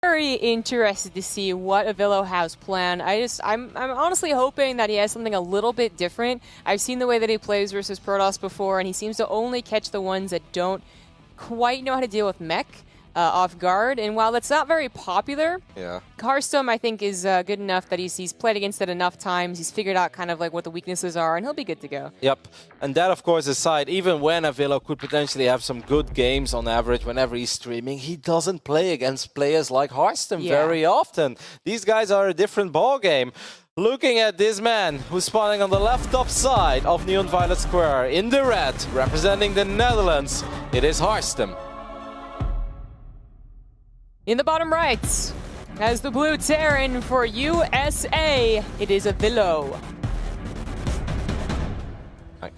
very interested to see what Vello has planned. I'm honestly hoping that he has something a little bit different. I've seen the way that he plays versus Protoss before, and he seems to only catch the ones that don't quite know how to deal with mech off guard. And while that's not very popular, Hearthstone, I think, is good enough that he's played against it enough times. He's figured out kind of like what the weaknesses are, and he'll be good to go. Yep. And that, of course, aside, even when Vello could potentially have some good games on average whenever he's streaming, he doesn't play against players like Hearthstone very often. These guys are a different ballgame. Looking at this man who's spawning on the left top side of Neon Violet Square in the red, representing the Netherlands, it is Hearthstone. In the bottom right, as the blue Terran for USA, it is a Vello.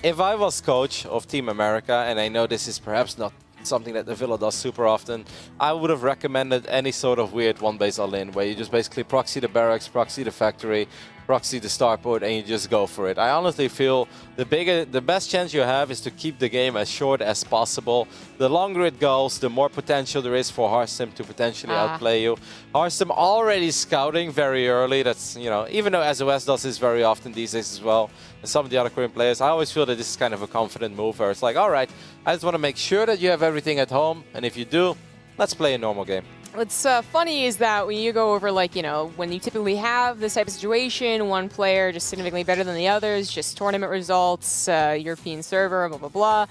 If I was coach of Team America, and I know this is perhaps not something that the Vello does super often, I would have recommended any sort of weird one-base all-in, where you just basically proxy the barracks, proxy the factory, proxy the starport, and you just go for it. I honestly feel the best chance you have is to keep the game as short as possible. The longer it goes, the more potential there is for Hearthstone to potentially outplay you. Hearthstone already scouting very early. That's, you know, even though SOS does this very often these days as well, and some of the other Korean players, I always feel that this is kind of a confident move where it's like, all right, I just want to make sure that you have everything at home, and if you do, let's play a normal game. What's funny is that when you go over, like, you know, when you typically have this type of situation, one player just significantly better than the others, just tournament results, European server, blah, blah, blah.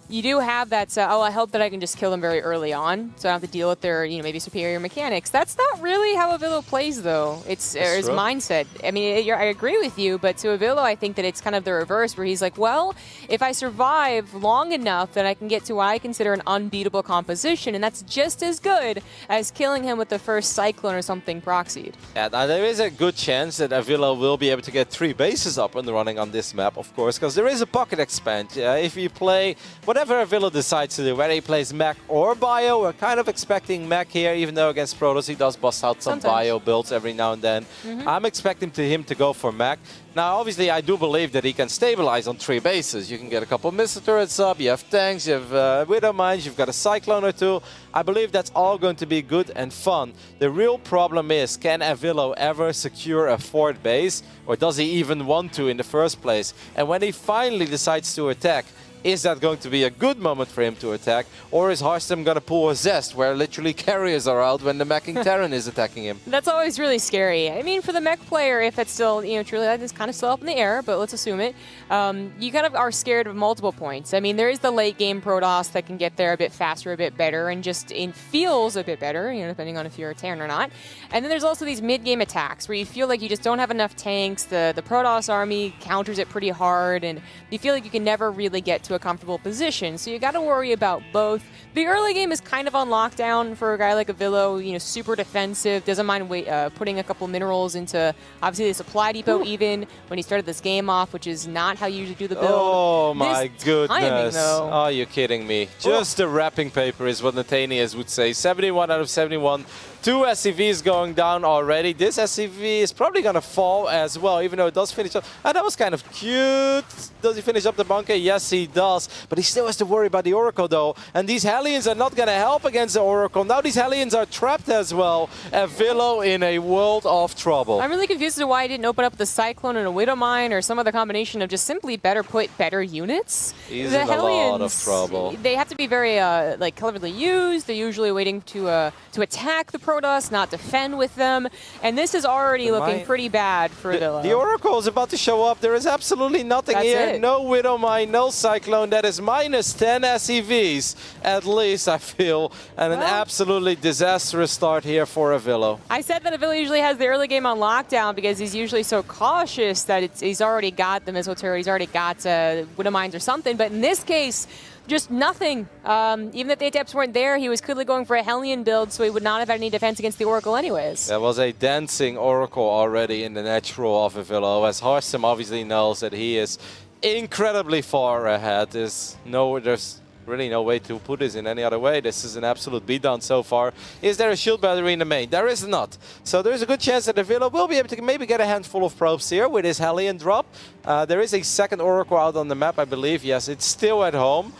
You do have that, oh, I hope that I can just kill them very early on, so I don't have to deal with their, you know, maybe superior mechanics. That's not really how a Vello plays, though. It's his mindset. I mean, I agree with you, but to a Vello, I think that it's kind of the reverse, where he's like, well, if I survive long enough, then I can get to what I consider an unbeatable composition, and that's just as good as killing him with the first Cyclone or something proxied. Yeah, now there is a good chance that Vello will be able to get 3 bases up and running on this map, of course, because there is a pocket expand. If you play whatever Vello decides to do, whether he plays mech or bio, we're kind of expecting mech here, even though against Protoss he does bust out some bio builds every now and then. I'm expecting him to go for mech. Now, obviously, I do believe that he can stabilize on 3 bases. You can get a couple of missile turrets up, you have tanks, you have Widow Mines, you've got a Cyclone or 2. I believe that's all going to be good and fun. The real problem is, can Vello ever secure a 4th base? Or does he even want to in the first place? And when he finally decides to attack, is that going to be a good moment for him to attack? Or is Hearthstone going to pull a Zest, where literally carriers are out when the meching Terran is attacking him? That's always really scary. I mean, for the mech player, if it's still, you know, truly that is kind of still up in the air, but let's assume it, you kind of are scared of multiple points. I mean, there is the late game Protoss that can get there a bit faster, a bit better, and just feels a bit better, you know, depending on if you're a Terran or not. And then there's also these mid-game attacks where you feel like you just don't have enough tanks, the Protoss army counters it pretty hard, and you feel like you can never really get to a comfortable position, so you got to worry about both. The early game is kind of on lockdown for a guy like a Vello, you know, super defensive, doesn't mind putting a couple minerals into, obviously, the supply depot even when he started this game off, which is not how you usually do the build. Oh my goodness. Timing, though. Are you kidding me? Just the wrapping paper is what Nathanias would say. 71 out of 71. 2 SCVs going down already. This SCV is probably going to fall as well, even though it does finish up. And that was kind of cute. Does he finish up the bunker? Yes, he does. But he still has to worry about the Oracle, though. And these Hellions are not going to help against the Oracle. Now these Hellions are trapped as well. And Vello in a world of trouble. I'm really confused as to why he didn't open up the Cyclone and a Widow Mine or some other combination of just simply put better units. He's in a lot of trouble. They have to be very like cleverly used. They're usually waiting to attack the Protoss, not defend with them. And this is already looking pretty bad for Vello. The Oracle is about to show up. There is absolutely nothing here. No Widow Mine, no Cyclone. That is minus 10 SCVs, at least, I feel. And an absolutely disastrous start here for a Vello. I said that a Vello usually has the early game on lockdown because he's usually so cautious that he's already got the missile turret, he's already got Widow Mines or something. But in this case, just nothing. Even if the adepts weren't there, he was clearly going for a Hellion build, so he would not have had any defense against the Oracle anyways. There was a dancing Oracle already in the natural of a Vello, as Hearthstone obviously knows that he is incredibly far ahead. There's really no way to put this in any other way. This is an absolute beatdown so far. Is there a shield battery in the main? There is not. So there's a good chance that the Vello will be able to maybe get a handful of probes here with his Hellion drop. There is a second Oracle out on the map, I believe. Yes, it's still at home.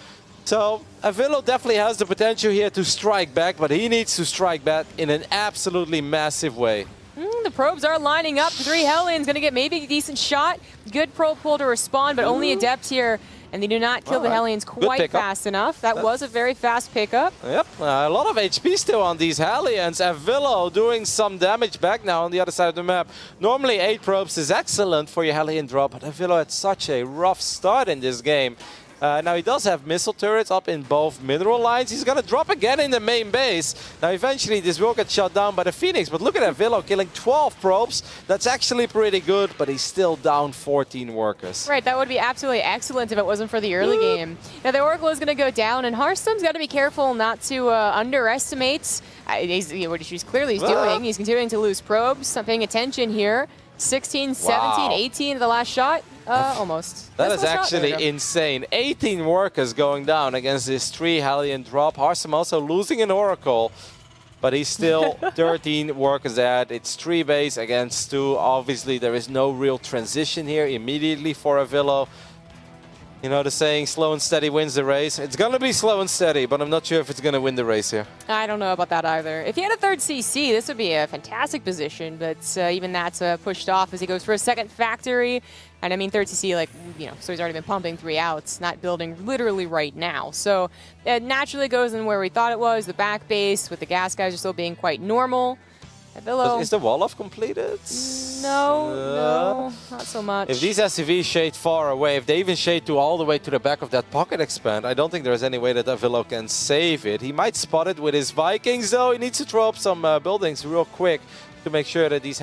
So Vello definitely has the potential here to strike back, but he needs to strike back in an absolutely massive way. The probes are lining up. 3 Hellions going to get maybe a decent shot. Good probe pull to respond, but only Adept here. And they do not kill the Hellions quite fast enough. That was a very fast pickup. Yep, a lot of HP still on these Hellions. Vello doing some damage back now on the other side of the map. Normally 8 probes is excellent for your Hellion drop, but Vello had such a rough start in this game. Now he does have missile turrets up in both mineral lines. He's going to drop again in the main base. Now eventually this will get shut down by the Phoenix, but look at Vello killing 12 probes. That's actually pretty good, but he's still down 14 workers. Right, that would be absolutely excellent if it wasn't for the early game. Now the Oracle is going to go down, and Hearthstone's got to be careful not to underestimate what he's clearly doing. He's continuing to lose probes. I'm paying attention here. 16, 17, 18 the last shot. Almost. That is actually insane. 18 workers going down against this 3 Hellion drop. Hearthstone also losing an Oracle, but he's still 13 workers ahead. It's 3 base against 2. Obviously, there is no real transition here immediately for Vello. You know the saying, slow and steady wins the race. It's going to be slow and steady, but I'm not sure if it's going to win the race here. I don't know about that either. If he had a 3rd CC, this would be a fantastic position, but even that's pushed off as he goes for a 2nd factory. And I mean, 3rd CC, like, you know, so he's already been pumping 3 outs, not building literally right now. So it naturally goes in where we thought it was, the back base, with the gas guys are still being quite normal. Vello. Is the wall-off completed? No, not so much. If these SCVs shade far away, if they even shade all the way to the back of that pocket expand, I don't think there's any way that Vello can save it. He might spot it with his Vikings, though. He needs to throw up some buildings real quick to make sure that these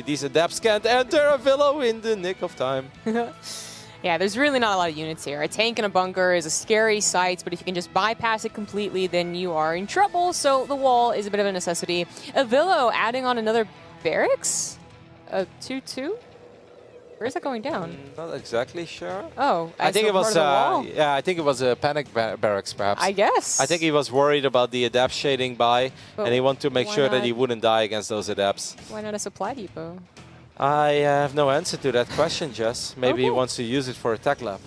these Adepts can't enter Vello in the nick of time. Yeah, there's really not a lot of units here. A tank and a bunker is a scary sight, but if you can just bypass it completely, then you are in trouble. So the wall is a bit of a necessity. Vello adding on another barracks? A 2-2? Where is that going down? Not exactly sure. Oh, I think it was. Yeah, I think it was a panic barracks, perhaps. I guess. I think he was worried about the Adept shading by, and he wanted to make sure that he wouldn't die against those Adepts. Why not a supply depot? I have no answer to that question, Jess. Maybe he wants to use it for a tech lab.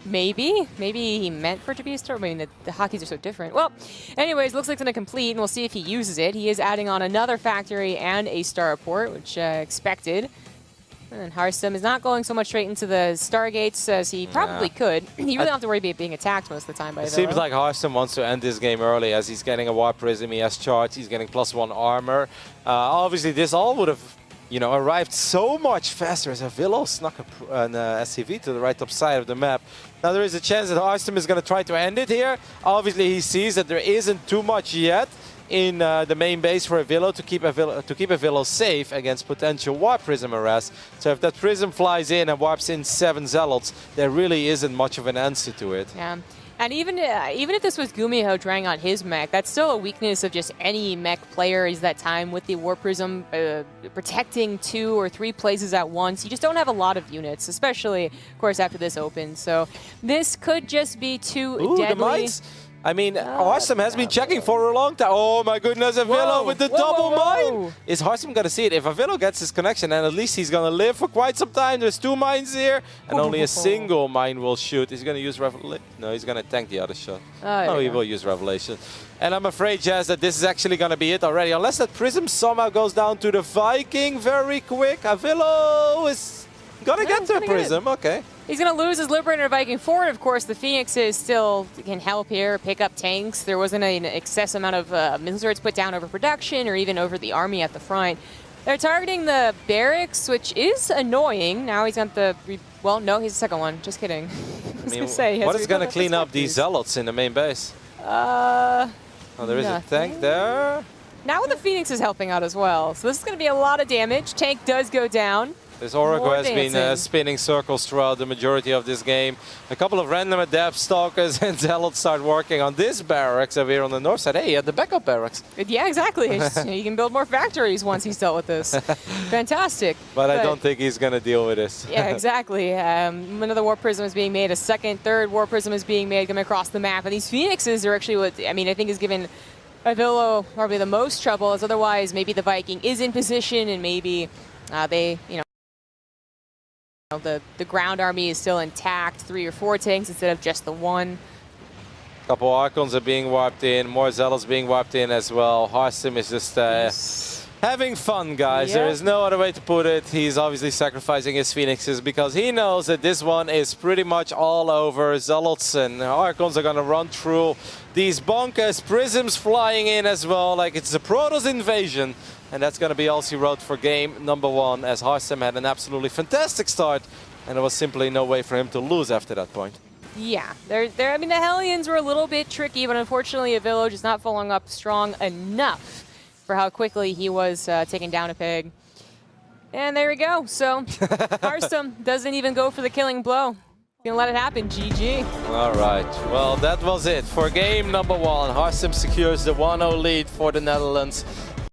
Maybe. Maybe he meant for it to be a star. I mean, the hotkeys are so different. Well, anyways, looks like it's going to complete, and we'll see if he uses it. He is adding on another factory and a starport, which expected. And Hearthstone is not going so much straight into the Stargates as he probably could. You really don't have to worry about being attacked most of the time by Vello. It seems like Hearthstone wants to end this game early as he's getting a Warp Prism, he has charge, he's getting +1 armor. Obviously, this all would have arrived so much faster as Vello snuck an SCV to the right top side of the map. Now there is a chance that Hearthstone is going to try to end it here. Obviously, he sees that there isn't too much yet in the main base for Vello to keep Vello safe against potential Warp Prism arrest. So if that Prism flies in and warps in 7 Zealots, there really isn't much of an answer to it. Yeah. And even if this was Gumiho trying on his mech, that's still a weakness of just any mech player is that time with the Warp Prism protecting 2 or 3 places at once. You just don't have a lot of units, especially, of course, after this opens. So this could just be too deadly. The mites? I mean, Hearthstone has been checking for a long time. Oh my goodness, Vello with the double mine! Is Hearthstone going to see it? If Vello gets his connection, then at least he's going to live for quite some time. There's 2 mines here, and only a single mine will shoot. Is he going to use Revelation? No, he's going to tank the other shot. No, he will use Revelation. And I'm afraid, Jazz, that this is actually going to be it already. Unless that Prism somehow goes down to the Viking very quick. Vello is going to get the Prism. Okay. He's going to lose his Liberator Viking forward. Of course, the Phoenixes still can help here, pick up tanks. There wasn't an excess amount of missile turrets put down over production or even over the army at the front. They're targeting the barracks, which is annoying. Now he's got the... Well, no, he's the second one. Just kidding. I was going to say... What is going to clean up these Zealots in the main base? Oh, there is a tank there. Now the Phoenix is helping out as well. So this is going to be a lot of damage. Tank does go down. This Oracle has been spinning circles throughout the majority of this game. A couple of random Adept Stalkers and Zealots start working on this barracks over here on the north side. Hey, he had the backup barracks. Yeah, exactly. You can build more factories once he's dealt with this. Fantastic. But I don't think he's going to deal with this. Yeah, exactly. Another Warp Prism is being made. A second, third Warp Prism is being made, coming across the map. And these Phoenixes are actually what, I mean, I think is given Vello probably the most trouble, as otherwise maybe the Viking is in position and maybe they, the ground army is still intact, 3 or 4 tanks instead of just the 1. Couple Archons are being wiped in, more Zealots being wiped in as well. Harssim is just having fun, guys. Yep. There is no other way to put it. He's obviously sacrificing his Phoenixes because he knows that this one is pretty much all over. Zealots and Archons are going to run through these bonkers, Prisms flying in as well, like it's a Protoss invasion. And that's going to be all she wrote for game number 1, as Harssim had an absolutely fantastic start, and there was simply no way for him to lose after that point. Yeah, I mean, the Hellions were a little bit tricky, but unfortunately, Vello just not following up strong enough for how quickly he was taking down a pig. And there we go. So Harssim doesn't even go for the killing blow. Gonna let it happen. GG. All right. Well, that was it for game number 1. Harssim secures the 1-0 lead for the Netherlands.